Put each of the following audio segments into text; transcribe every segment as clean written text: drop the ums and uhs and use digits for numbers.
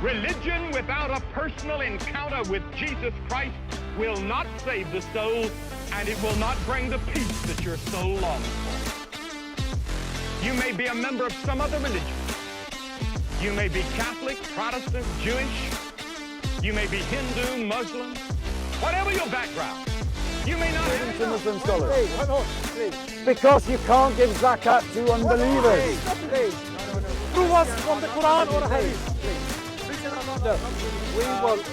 Religion without a personal encounter with Jesus Christ will not save the soul, and it will not bring the peace that your soul longs for. You may be a member of some other religion. You may be Catholic, Protestant, Jewish. You may be Hindu, Muslim. Whatever your background, you may not have to Muslim scholars. Because you can't give zakat to unbelievers. Prove us from the Quran or Hadith. No, we want to.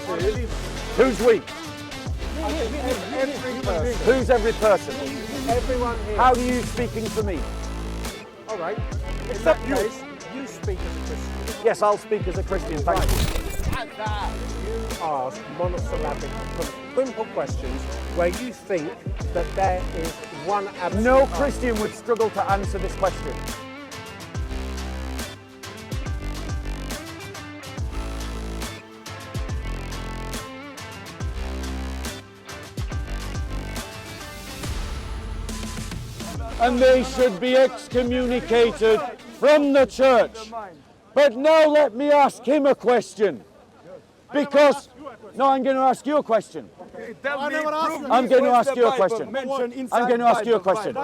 Who's we? Every person. Who's every person? Everyone here. How are you speaking for me? All right. Except you. You speak as a Christian. Yes, I'll speak as a Christian. Thank you. You ask monosyllabic, simple questions where you think that there is one absolute No answer. Christian would struggle to answer this question. And they should be excommunicated from the church. But now let me ask him a question. Because, no, I'm going to ask you a question. I'm going to ask you a question. I'm going to ask you a question.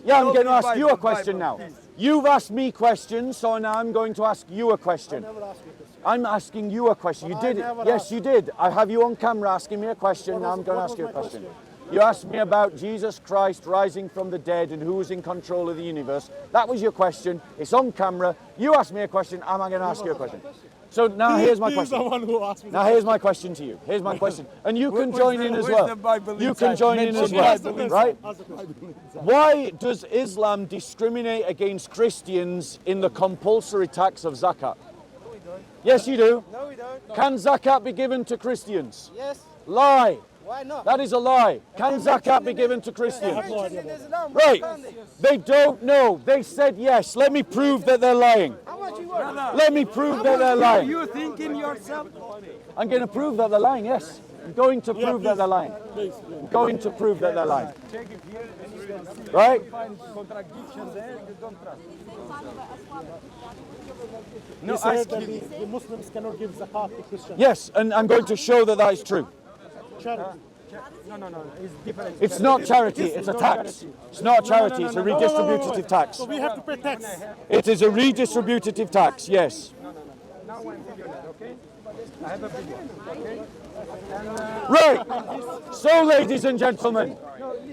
Yeah, I'm going to ask you a question now. You've asked me questions, so now I'm going to ask you a question. I'm asking you a question. You did it. Yes, you did. I have you on camera asking me a question. Now I'm going to ask you a question. You asked me about Jesus Christ rising from the dead and who was in control of the universe. That was your question. It's on camera. You asked me a question. I'm going to ask you a question. So now here's my question. Now here's my question to you. Here's my question. And you can join in as well. You can join in as well, right? Why does Islam discriminate against Christians in the compulsory tax of zakat? Yes, you do. No, we don't. Can zakat be given to Christians? Yes. Lie. Why not? That is a lie. Can zakat be given to Christians? Islam. Right. They don't know. They said yes. Let me prove that they're lying. How much you want? Let me prove that they're lying. You thinking yourself? I'm going to prove that they're lying, yes. I'm going to prove that they're lying. I'm going to prove that they're lying. Right? No, the Muslims cannot give zakat to Christians. Yes, and I'm going to show that that is true. Charity. No. It's different. It's not charity, it's a tax. It's not a charity, it's a redistributive tax. So we have to pay tax. It is a redistributive tax, yes. Right. So, ladies and gentlemen,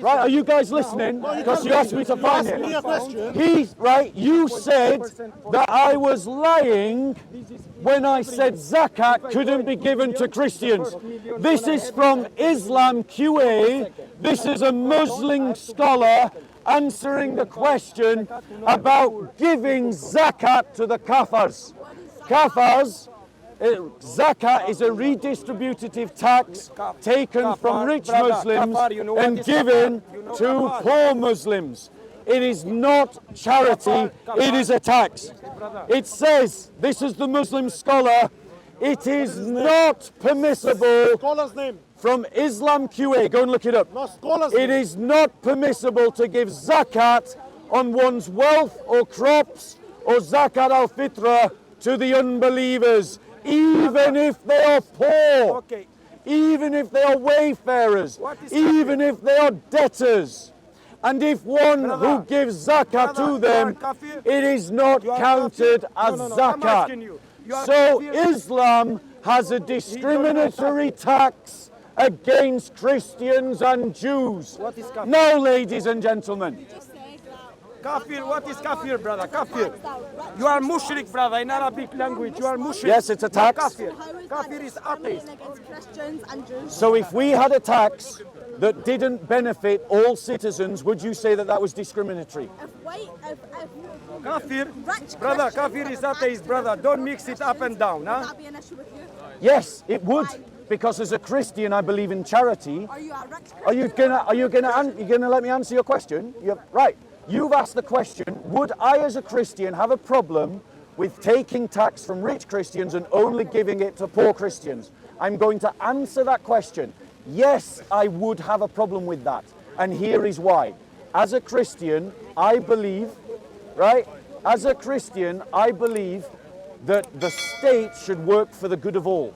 right, are you guys listening? Because you asked me to find it. Right, you said that I was lying when I said zakat couldn't be given to Christians. This is from Islam QA. This is a Muslim scholar answering the question about giving zakat to the kafirs. Kafirs, zakat is a redistributive tax taken from rich Muslims and given to poor Muslims. It is not charity, it is a tax. It says, this is the Muslim scholar, it is not permissible Scholar's name. from Islam QA, go and look it up. No, scholar's It name. is not permissible to give zakat on one's wealth or crops or zakat al-fitra to the unbelievers, even if they are poor, Okay. even if they are wayfarers, even if they are debtors. And if one who gives zakat to them, it is not counted as zakat. So Islam has a discriminatory tax against Christians and Jews. What is kafir? Now, ladies and gentlemen, Kafir, what is kafir, brother? Kafir. You are mushrik, brother, in Arabic language. You are mushrik. yes, it's a tax. Kafir. Kafir is atheist. Against Christians and Jews. So if we had a tax that didn't benefit all citizens, would you say that that was discriminatory? If Kafir. rich Brother, Christians kafir is atheist, brother. Don't mix it up and down, would huh? that be an issue with you? Yes, it would, because as a Christian, I believe in charity. Are you a rich Christian? Are you gonna let me answer your question? Right. You've asked the question, would I as a Christian have a problem with taking tax from rich Christians and only giving it to poor Christians? I'm going to answer that question. Yes, I would have a problem with that. And here is why. As a Christian, I believe, right? As a Christian, I believe that the state should work for the good of all.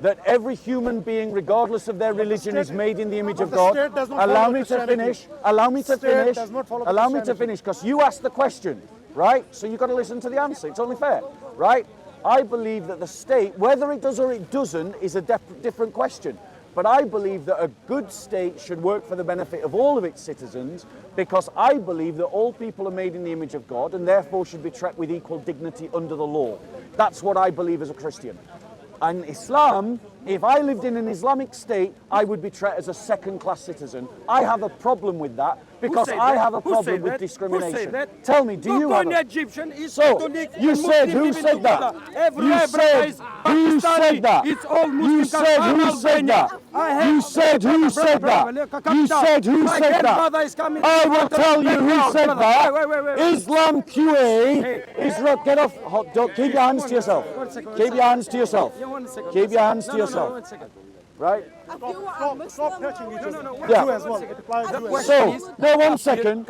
That every human being, regardless of their religion, is made in the image of the God. state does not Allow follow me to Christianity. finish. Allow me to State finish. does not follow Allow me to Christianity. finish, because you asked the question, right? So you've got to listen to the answer. It's only fair, right? I believe that the state, whether it does or it doesn't, is a different question. But I believe that a good state should work for the benefit of all of its citizens, because I believe that all people are made in the image of God and therefore should be treated with equal dignity under the law. That's what I believe as a Christian. And Islam, if I lived in an Islamic state, I would be treated as a second-class citizen. I have a problem with that because said I that? have a Who problem said with that? Who discrimination. said that? Tell me, do you Look have on a... Egyptian, it's So, Catholic you and said, Muslim who living said that? together. Every You brother said, is who said Pakistani. that? It's all Muslim. You said, who said that? You said, who said that? You said, who said that? I will tell you who said that. Islam QA is... Get off. Keep your hands to yourself. Keep your hands to yourself. Keep your hands to yourself. Right? If you are a Muslim, Stop touching each other. Yeah. You as well. It applies to you as So, no, one second.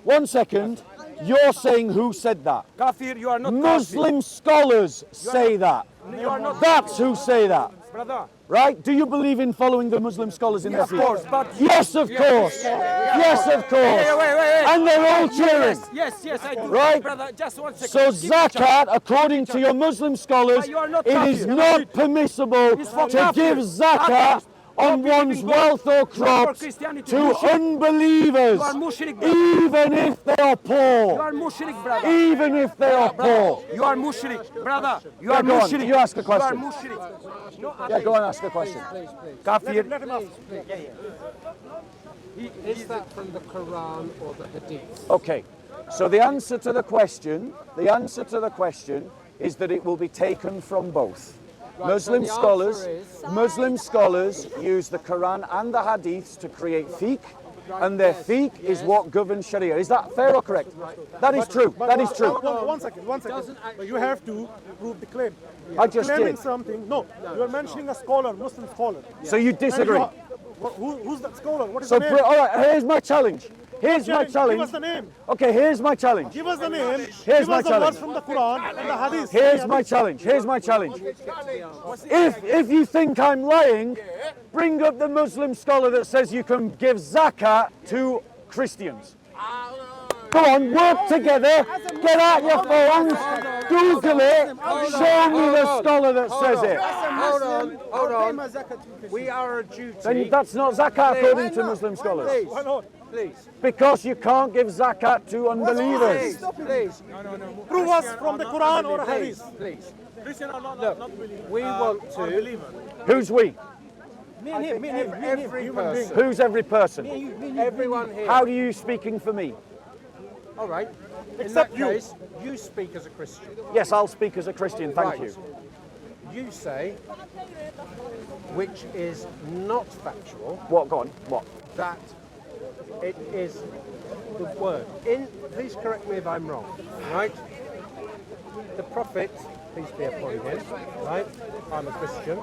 One second. You're saying who said that? Kafir, you are not Muslim scholars say that. You are not That's who say that. brother. Right? Do you believe in following the Muslim scholars in their field? Of course, but Yes, of course. Yes, of course. Wait. And they're all cheering. Yes, I do. Right? Brother, just 1 second. So Give me a chance. zakat, according to your Muslim scholars, But you are not it is kafir. not permissible It's for to kafir. give zakat on one's wealth or crops Christianity. to Mushrik. unbelievers, You are mushrik, brother. even if they are You poor. are mushrik, brother. Even if they are poor. You are mushrik, brother. You Yeah, are go on. mushrik. You ask a question. You are mushrik. No, Yeah, go and ask a question. Kafir. Let him ask. Is that from the Quran or the Hadith? Okay, so the answer to the question is that it will be taken from both. Muslim so the scholars, answer is- Muslim scholars use the Quran and the Hadiths to create fiqh, and their fiqh is what governs Sharia. Is that fair or correct? That is true. That is true. One second. But you have to prove the claim. I just Claiming did. something. No, you are mentioning a scholar, Muslim scholar. So you disagree. Who's that scholar? What is So, the name? all right, here's my challenge. Here's my Give us challenge. the name. Okay, here's my challenge. Give us the name. Here's Give my us the challenge. words from the Quran and the Hadith. Here's my challenge. Here's my challenge. If you think I'm lying, bring up the Muslim scholar that says you can give zakat to Christians. Go on, work together. Get out your phones. Google it. Show me the scholar that says it. Hold on. We are a duty. Then that's not zakat according to Muslim scholars. Why not? Please. Because you can't give zakat to unbelievers. Please. Prove us from the Quran or Hadith. Please. Look, we want to. Who's we? Every person. Who's every person? Everyone here. How are you speaking for me? All right. Except In you. that case, you speak as a Christian. Yes, I'll speak as a Christian, thank Right. you. You say, which is not factual, What, go on, what? that it is the word. Please correct me if I'm wrong, right? The prophet, peace be upon him, right? I'm a Christian,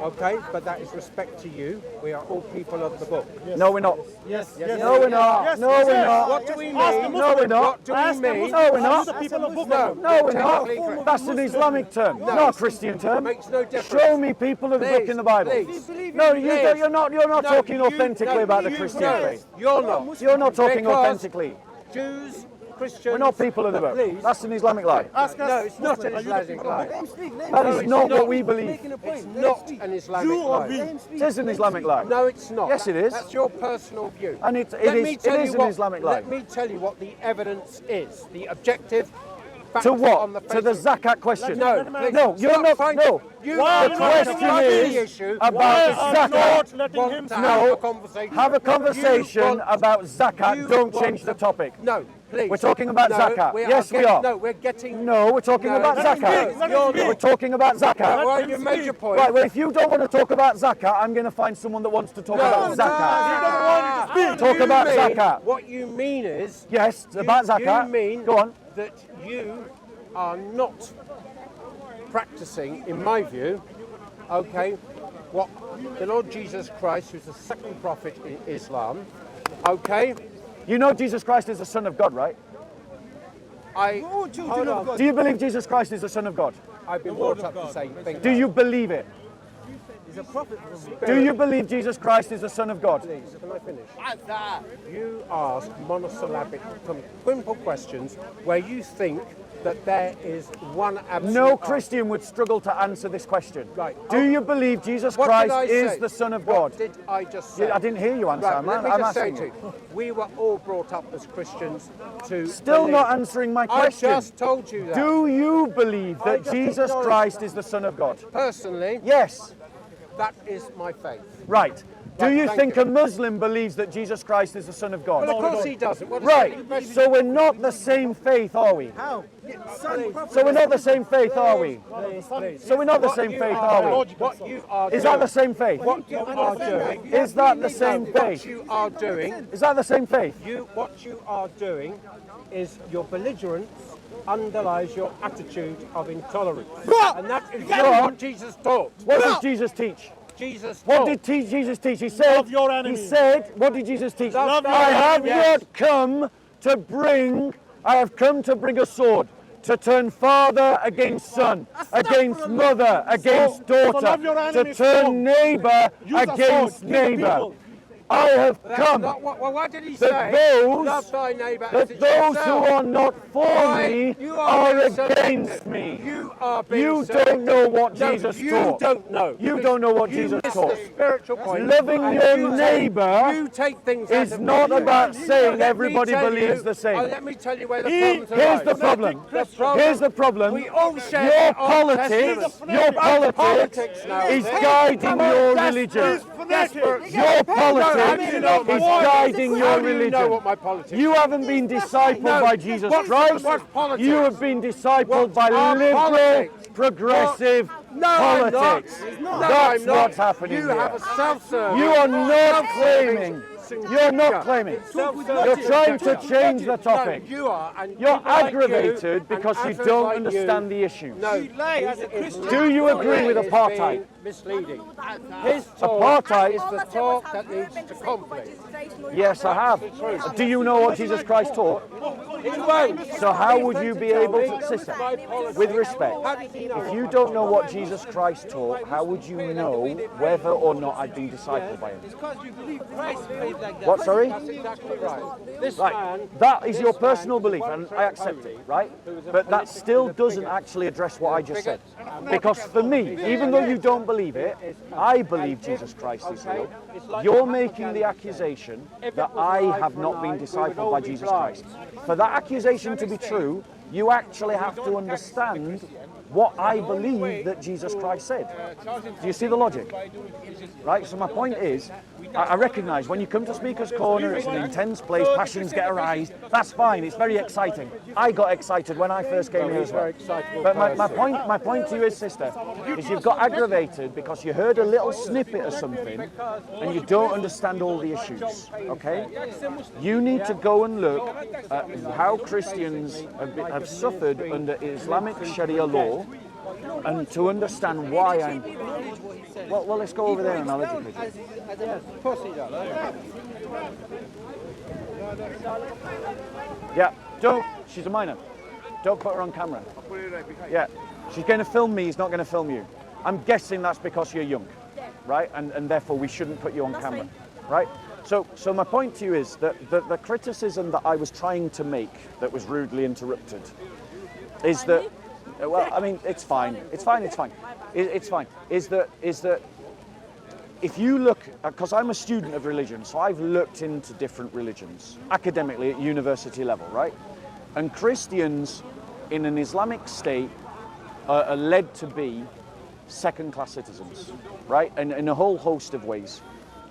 okay? But that is respect to you. We are all people of the book. No, we're not. Yes. No, we're not. Yes, No, yes, we're yes. not. What do we mean? Ask the No, we're not. What do we Ask the mean? No, we're Muslims. not. The people of book. No. No, we're not. Technically correct. That's an Islamic term, not a Christian term. Makes no difference. Show me people of the book Please, in the Bible. please. No, Please. you're not No, talking you authentically don't. about the You Christian don't. faith. You're not. You're not talking Because authentically. Jews, Christians. We're not people of the book. Please. That's an Islamic lie. Ask us. No, it's not an Muslims. Are you the Islamic people of lie. book? That is it's not not. what we believe. It's not an Islamic You or lie. we? It is an Islamic lie. No, it's not. Yes, it is. That's your personal view. And it Let me is tell you an what- Islamic lie. Let me tell you what the evidence is. The objective facts To on what? the To the face of- zakat question? No, No, you're not. No. You Why The are you not question letting him is issue. about Why are zakat. you not letting Want him to speak? have No. a conversation. Have a conversation You want- about zakat. you Don't want change the to- topic. No, please. We're talking about No, zakat. we Yes, we are. No, we're getting. No, we're talking No, about let him zakat. speak, let him speak. We're talking about zakat. Right, you made your point. Right, well, if you don't want to talk about zakat, I'm going to find someone that wants to talk about zakat. Talk about zakat. What you mean is. Yes, it's about zakat. You mean Go on. that you are not practicing, in my view, okay, what the Lord Jesus Christ, who's the second prophet in Islam, okay, You know Jesus Christ is the Son of God, right? Hold on. Do you believe Jesus Christ is the Son of God? I've been brought up to say, think Do you believe it? he's a prophet from the Do Spirit. you believe Jesus Christ is the Son of God? Please, can I finish? You ask monosyllabic, simple questions where you think that there is one absolute No answer. Christian would struggle to answer this question. Right. Do you believe Jesus What did I Christ is say? the Son of What God? did I just say? I didn't hear you answer. Right, let me I'm just say asking to you. you, we were all brought up as Christians to Still believe. not answering my question. I just told you that. Do you believe I that just Jesus acknowledged Christ that. is the Son of God? Personally, Yes. that is my faith. Right. Do Right, you thank think you. a Muslim believes that Jesus Christ is the Son of God? Well, of course he doesn't. What is Right. that? So we're not the same faith, are we? How? So we're not the same faith, are we? Please. So we're not the What same you faith, are- are we? What you are Is that doing- the same faith? What you are doing? Is that the same What faith? you are doing? Is that the same faith? What you are doing is your belligerence underlies your attitude of intolerance, and that is Go not on. what Jesus taught. What does Jesus teach? Jesus What taught. did Jesus teach? He said, Love your enemies. He said, what did Jesus teach? Love your I have enemies. not come to bring, I have come to bring a sword, to turn father against son, against mother, against daughter, love your to enemies, turn Paul. neighbor Use a sword, against kill neighbor. people. I have That's come not what did he that say? those- Love thy neighbour as that it's those yourself. who are not for Right, me you are being against selective. me. You are being You selective. don't know what No, Jesus you taught. don't know. You Because don't know what you Jesus miss taught. the spiritual point. Loving And your you take- neighbour you take things out is of not me. about saying Let me everybody tell believes you- the same. Let me tell you where the problems Here's arise. the problem. The Here's the problem. We all share Your the Old Testament. politics Politics now, is is it? guiding Come on, your desperate. religion. Desperate. Your No, politics how do you know my is politics? guiding How your do you know religion. what my politics You is? haven't been discipled No, by Jesus what's- Christ. what's politics? You have been discipled What by are liberal, politics? progressive No, I'm not. politics. No, That's I'm not. what's happening You here. have a self-serving. You are not claiming. You're not claiming. You're trying to change the topic. No, you are. And You're people like aggravated you because and you others don't like understand you, the issues. No. Do you agree with He is apartheid? being Misleading. His talk Apartheid- is the talk that leads to conflict. Yes, I have. Do you know what Jesus Christ taught? He won't. So how would you be able to, sister, My politics. with respect, How did he know if you don't know what Jesus Christ taught, how would you know whether or not I'd been discipled by him? Because you believe Christ behaved like that. What, sorry? That's exactly right. This Right, man, that is this your man personal is belief, one and track I accept pony it, right? who was a But that politic- still who's a doesn't bigot. actually address what I just said. bigot. Because for me, even though you don't believe it, I believe Jesus Christ is real. You're making the accusation that I have not been discipled by Jesus Christ. For that accusation to be true, you actually have to understand what I believe that Jesus Christ said. Do you see the logic? Right, so my point is, I recognise when you come to Speaker's Corner, it's an intense place, passions get aroused, that's fine, it's very exciting. I got excited when I first came here as well. But my point to you is, sister, is you've got aggravated because you heard a little snippet of something and you don't understand all the issues, okay? You need to go and look at how Christians have suffered under Islamic Sharia law and to understand why I'm... Well, let's go over there and I'll educate you. Of course he does. Yeah, don't. She's a minor. Don't put her on camera. Yeah, she's going to film me, he's not going to film you. I'm guessing that's because you're young, right? And therefore we shouldn't put you on camera, right? So my point to you is that the criticism that I was trying to make that was rudely interrupted is that, well, I mean, it's fine. It's fine. It's fine. It's fine. Is that if you look, because I'm a student of religion, so I've looked into different religions academically at university level, right? And Christians in an Islamic state are led to be second-class citizens, right? And in a whole host of ways.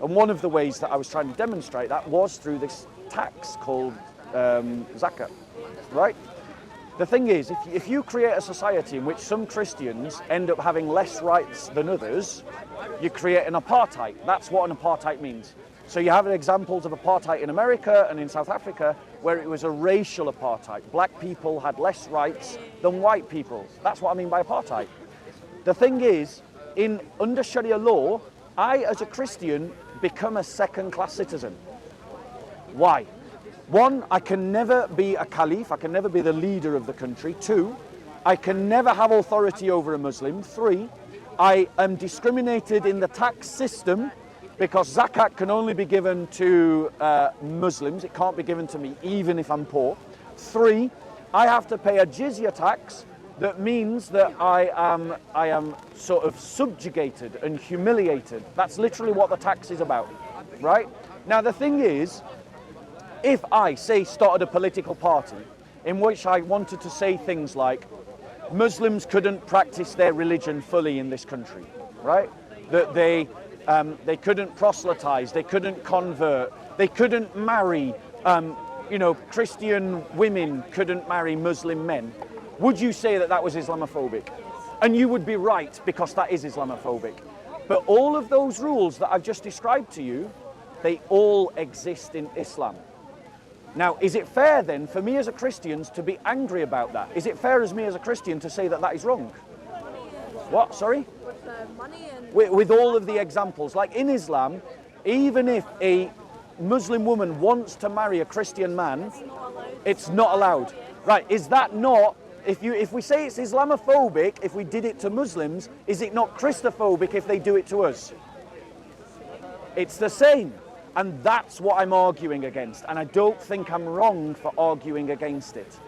And one of the ways that I was trying to demonstrate that was through this tax called ZAKAAT, right? The thing is, if you create a society in which some Christians end up having less rights than others, you create an apartheid. That's what an apartheid means. So you have examples of apartheid in America and in South Africa where it was a racial apartheid. Black people had less rights than white people. That's what I mean by apartheid. The thing is, under Sharia law, I as a Christian become a second-class citizen. Why? One, I can never be a caliph, I can never be the leader of the country. Two, I can never have authority over a Muslim. Three, I am discriminated in the tax system because zakat can only be given to Muslims. It can't be given to me even if I'm poor. Three, I have to pay a jizya tax. That means that I am sort of subjugated and humiliated. That's literally what the tax is about, right? Now the thing is, if I, say, started a political party in which I wanted to say things like Muslims couldn't practice their religion fully in this country, right? That they couldn't proselytize, they couldn't convert, they couldn't marry, Christian women couldn't marry Muslim men. Would you say that that was Islamophobic? And you would be right, because that is Islamophobic. But all of those rules that I've just described to you, they all exist in Islam. Now, is it fair then for me as a Christian to be angry about that? Is it fair as me as a Christian to say that that is wrong? What, sorry? With money and... With all of the examples. Like in Islam, even if a Muslim woman wants to marry a Christian man, it's not allowed. Right, is that not... If we say it's Islamophobic, if we did it to Muslims, is it not Christophobic if they do it to us? It's the same. And that's what I'm arguing against. And I don't think I'm wrong for arguing against it.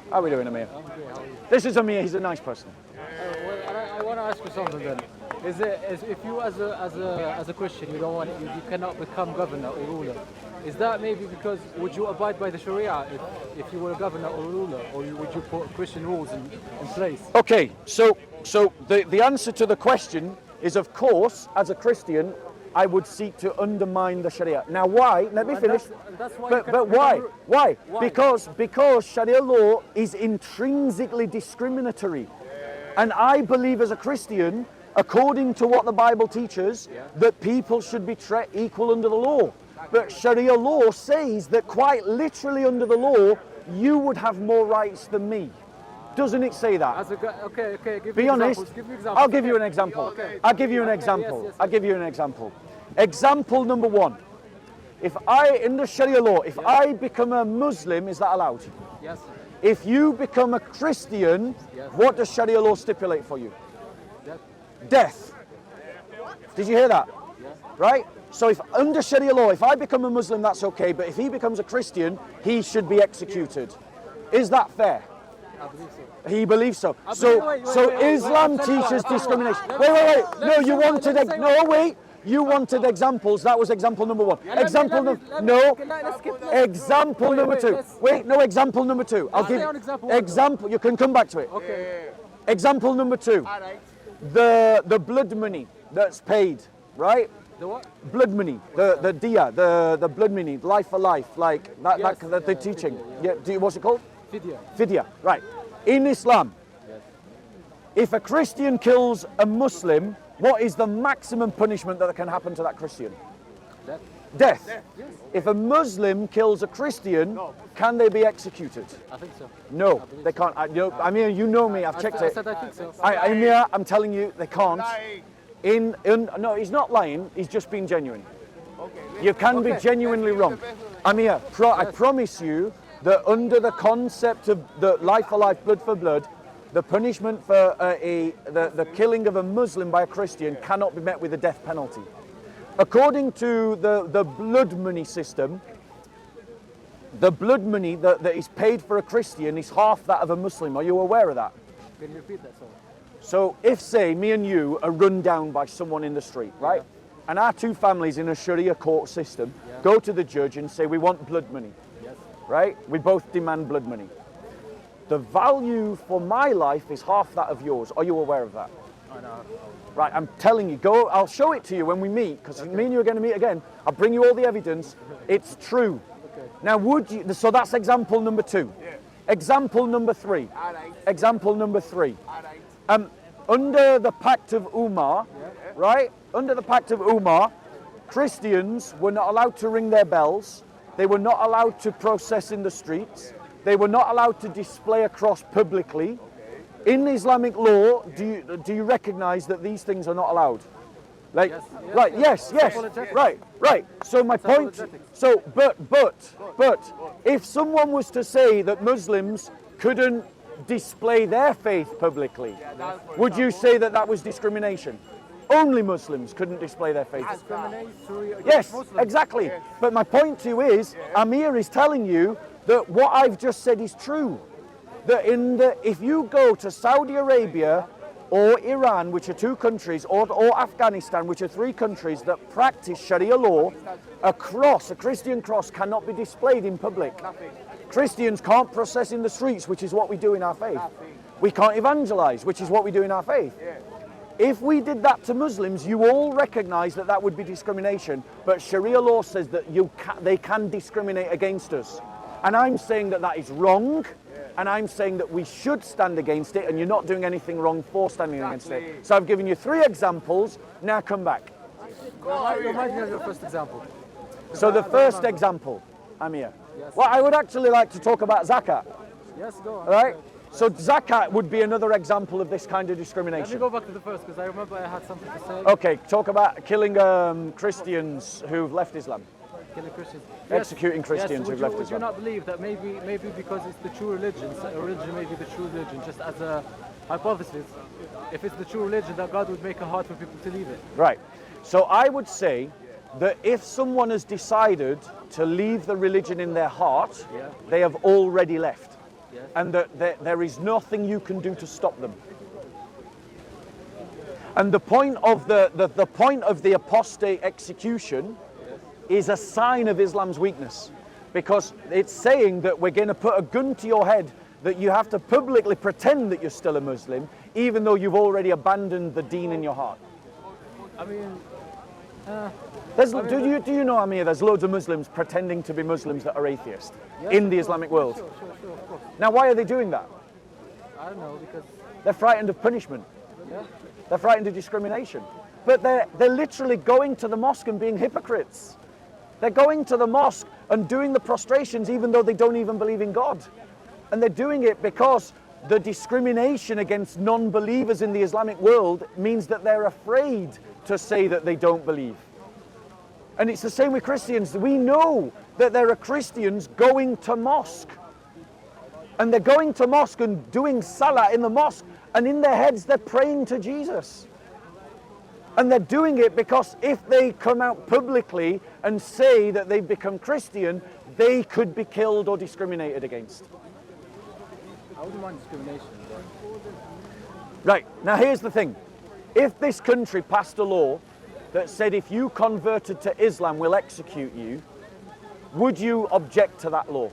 How are we doing, Amir? This is Amir, he's a nice person. I want to ask you something then. If you as a Christian, you cannot become governor or ruler, is that maybe because, would you abide by the Sharia if you were a governor or ruler, or would you put Christian rules in place? Okay, so the answer to the question is, of course, as a Christian, I would seek to undermine the Sharia. Now why? Let me finish. That's why but why? Why? Because Sharia law is intrinsically discriminatory. And I believe as a Christian, according to what the Bible teaches, that people should be treated equal under the law. But Sharia law says that quite literally under the law, you would have more rights than me. Doesn't it say that? Okay. Be honest. I'll give you an example. Okay. I'll give you an example. Yes. I'll give you an example. Example number one. In the Sharia law, if I become a Muslim, is that allowed? Yes. If you become a Christian, what does Sharia law stipulate for you? Death. Did you hear that? Yes. Right? So if under Sharia law, if I become a Muslim, that's okay, but if he becomes a Christian, he should be executed. Is that fair? I believe so. He believes so. Wait, Islam teaches discrimination. Wait. No, you wanted You wanted examples. That was example number one. Example number two. Wait, no, example number two. I'll give example. You can come back to it. Okay. Example number two. The blood money that's paid, right? The what? Blood money, the diya, the blood money, life for life, like that, Yes, that the teaching. Yeah. What's it called? Fidya. Fidya, right. In Islam, if a Christian kills a Muslim, what is the maximum punishment that can happen to that Christian? Death. Yes. If a Muslim kills a Christian, can they be executed? I think so. No, they can't. Amir, you know me, I've checked I it. said I think so. Amir, I'm telling you, they can't. No, he's not lying, he's just being genuine. You can be genuinely wrong. Amir, I promise you that under the concept of the life for life, blood for blood, the punishment for the killing of a Muslim by a Christian cannot be met with a death penalty. According to the blood money system, the blood money that is paid for a Christian is half that of a Muslim. Are you aware of that? Can you repeat that, sir? So if, say, me and you are run down by someone in the street, right? And our two families in a Sharia court system go to the judge and say, we want blood money, right? We both demand blood money. The value for my life is half that of yours. Are you aware of that? I know. Right, I'm telling you, I'll show it to you when we meet, because me and you are going to meet again. I'll bring you all the evidence. It's true. Okay. Now, so that's example number two. Example number three. Example number three. Under the Pact of Umar, right? Under the Pact of Umar, Christians were not allowed to ring their bells. They were not allowed to process in the streets. They were not allowed to display a cross publicly. In Islamic law, do you recognize that these things are not allowed? Like, Yes, yes, right, yes, yes, apologetics. right. So my point, apologetics. so, but, if someone was to say that Muslims couldn't display their faith publicly, would you say that that was discrimination? Only Muslims couldn't display their faith. Discriminatory against Yes, Muslims. exactly. But my point to you is, Amir is telling you that what I've just said is true. That if you go to Saudi Arabia or Iran, which are two countries, or Afghanistan, which are three countries that practice Sharia law, a Christian cross cannot be displayed in public. Christians can't process in the streets, which is what we do in our faith. We can't evangelize, which is what we do in our faith. If we did that to Muslims, you all recognize that that would be discrimination, but Sharia law says that they can discriminate against us. And I'm saying that that is wrong, and I'm saying that we should stand against it, and you're not doing anything wrong for standing against it. So I've given you 3 examples, now come back. Remind me of your first example. So the first example, Amir. Well, I would actually like to talk about zakat, Yes, go on. right? So zakat would be another example of this kind of Let me discrimination. go back to the first because I remember I had something to say. Okay, talk about killing Christians who've left Islam. Killing Christians. Executing Christians yes, who've left would you Islam. not believe that maybe because it's the true religion, so a religion may be the true religion, just as a hypothesis, if it's the true religion, that God would make it hard for people to leave it. Right. So I would say that if someone has decided to leave the religion in their heart, Yeah. they have already left. Yes. And that there is nothing you can do to stop them. And the point of the point of the apostate execution is a sign of Islam's weakness, because it's saying that we're going to put a gun to your head, that you have to publicly pretend that you're still a Muslim, even though you've already abandoned the deen in your heart. I mean, Do you know, Amir, there's loads of Muslims pretending to be Muslims that are atheists in the Islamic world. Sure, of course. Now, why are they doing that? I don't know, because, They're frightened of punishment. yeah. They're frightened of discrimination. But they're literally going to the mosque and being hypocrites. They're going to the mosque and doing the prostrations even though they don't even believe in God. And they're doing it because the discrimination against non-believers in the Islamic world means that they're afraid to say that they don't believe. And it's the same with Christians. We know that there are Christians going to mosque. And they're going to mosque and doing salah in the mosque, and in their heads they're praying to Jesus. And they're doing it because if they come out publicly and say that they've become Christian, they could be killed or discriminated against. I wouldn't mind discrimination. Right, now here's the thing. If this country passed a law that said if you converted to Islam, we'll execute you, would you object to that law?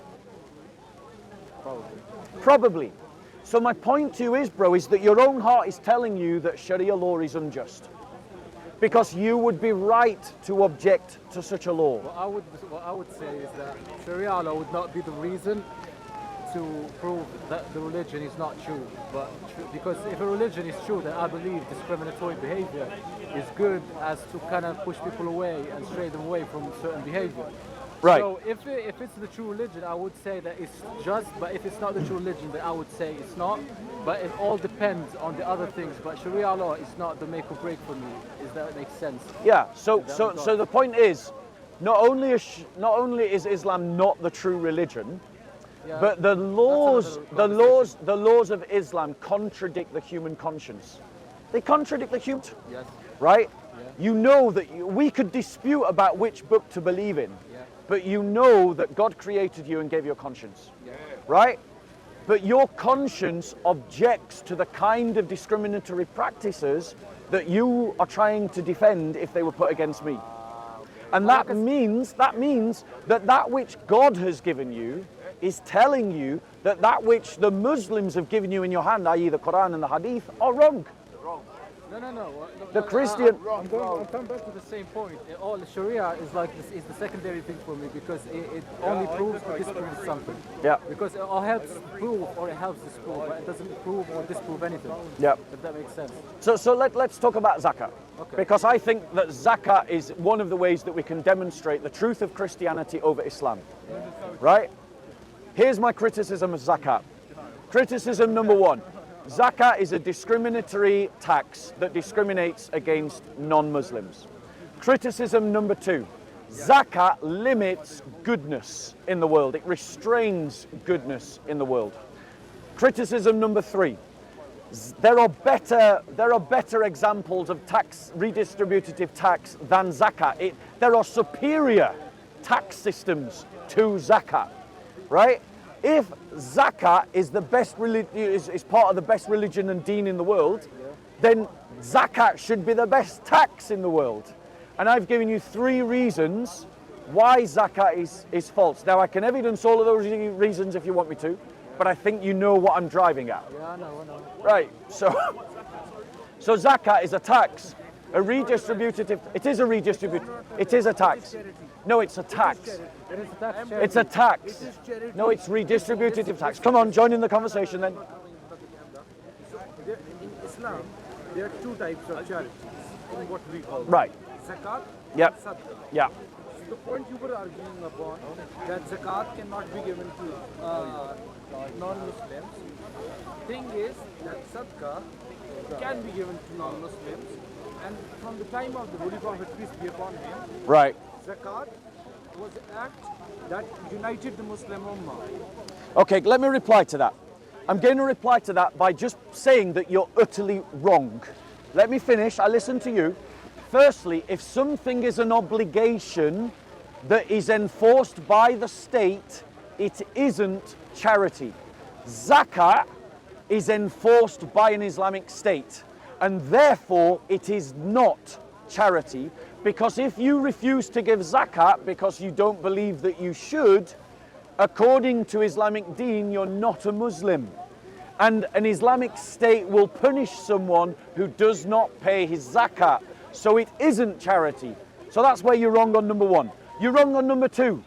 Probably. So my point to you is, bro, is that your own heart is telling you that Sharia law is unjust. Because you would be right to object to such a law. What I would say is that Sharia law would not be the reason to prove that the religion is not true. But because if a religion is true, then I believe discriminatory behavior is good as to kind of push people away and stray them away from certain behavior. Right. So if it's the true religion, I would say that it's just, but if it's not the true religion, then I would say it's not. But it all depends on the other things. But Sharia law is not the make or break for me. Is that makes sense? Yeah, so the point is, not only is Islam not the true religion, Yeah. but the laws of Islam contradict the human conscience. They contradict the human, Yes. right? Yeah. You know that we could dispute about which book to believe in, Yeah. but you know that God created you and gave you a conscience, right? But your conscience objects to the kind of discriminatory practices that you are trying to defend if they were put against me. And that means that which God has given you is telling you that which the Muslims have given you in your hand, i.e. the Quran and the Hadith, are wrong. No. The Christian... I'm coming back to the same point. All Sharia is like this is the secondary thing for me because it only proves or disproves something. Yeah. Because it all helps prove or it helps disprove, but it doesn't prove or disprove anything. Yeah. If that makes sense. So let's talk about zakat. Okay. Because I think that zakat is one of the ways that we can demonstrate the truth of Christianity over Islam. Right? Here's my criticism of zakat. Criticism number 1. Zakat is a discriminatory tax that discriminates against non-Muslims. Criticism number 2. Zakat limits goodness in the world. It restrains goodness in the world. Criticism number 3. There are better examples of tax, redistributive tax than Zakat. There are superior tax systems to Zakat, right? If Zakat is the best is part of the best religion and deen in the world, then Zakat should be the best tax in the world. And I've given you 3 reasons why Zakat is false. Now, I can evidence all of those reasons if you want me to, but I think you know what I'm driving at. Yeah, I know. Right, so Zakat is a tax, a redistributive, it is a tax. No, it's a tax. It is a tax. It's a tax. No, it's redistributive tax. Come on, join in the conversation then. In Islam, there are 2 types of charities in what we call Right. zakat Yep. and sadaqah. Yeah. The point you were arguing upon that zakat cannot be given to non-Muslims. Thing is that sadaqah can be given to non-Muslims, and from the time of the Holy Prophet, peace be upon him, Right. zakat was an act that united the Muslim Ummah. Okay, let me reply to that. I'm going to reply to that by just saying that you're utterly wrong. Let me finish. I listen to you. Firstly, if something is an obligation that is enforced by the state, it isn't charity. Zakat is enforced by an Islamic state, and therefore it is not charity, because if you refuse to give zakat because you don't believe that you should, according to Islamic deen, you're not a Muslim. And an Islamic state will punish someone who does not pay his zakat. So it isn't charity. So that's where you're wrong on number 1. You're wrong on number 2,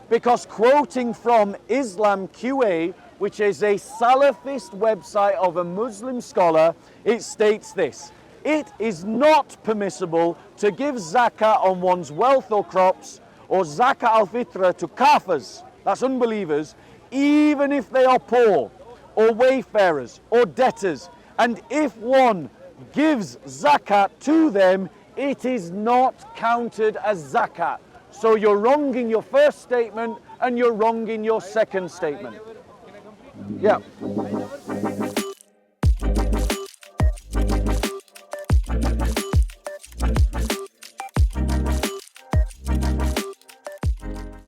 because quoting from Islam QA, which is a Salafist website of a Muslim scholar, it states this: it is not permissible to give zakat on one's wealth or crops, or zakat al-fitra to kafirs, that's unbelievers, even if they are poor, or wayfarers, or debtors. And if one gives zakat to them, it is not counted as zakat. So you're wrong in your first statement, and you're wrong in your second statement. Yeah.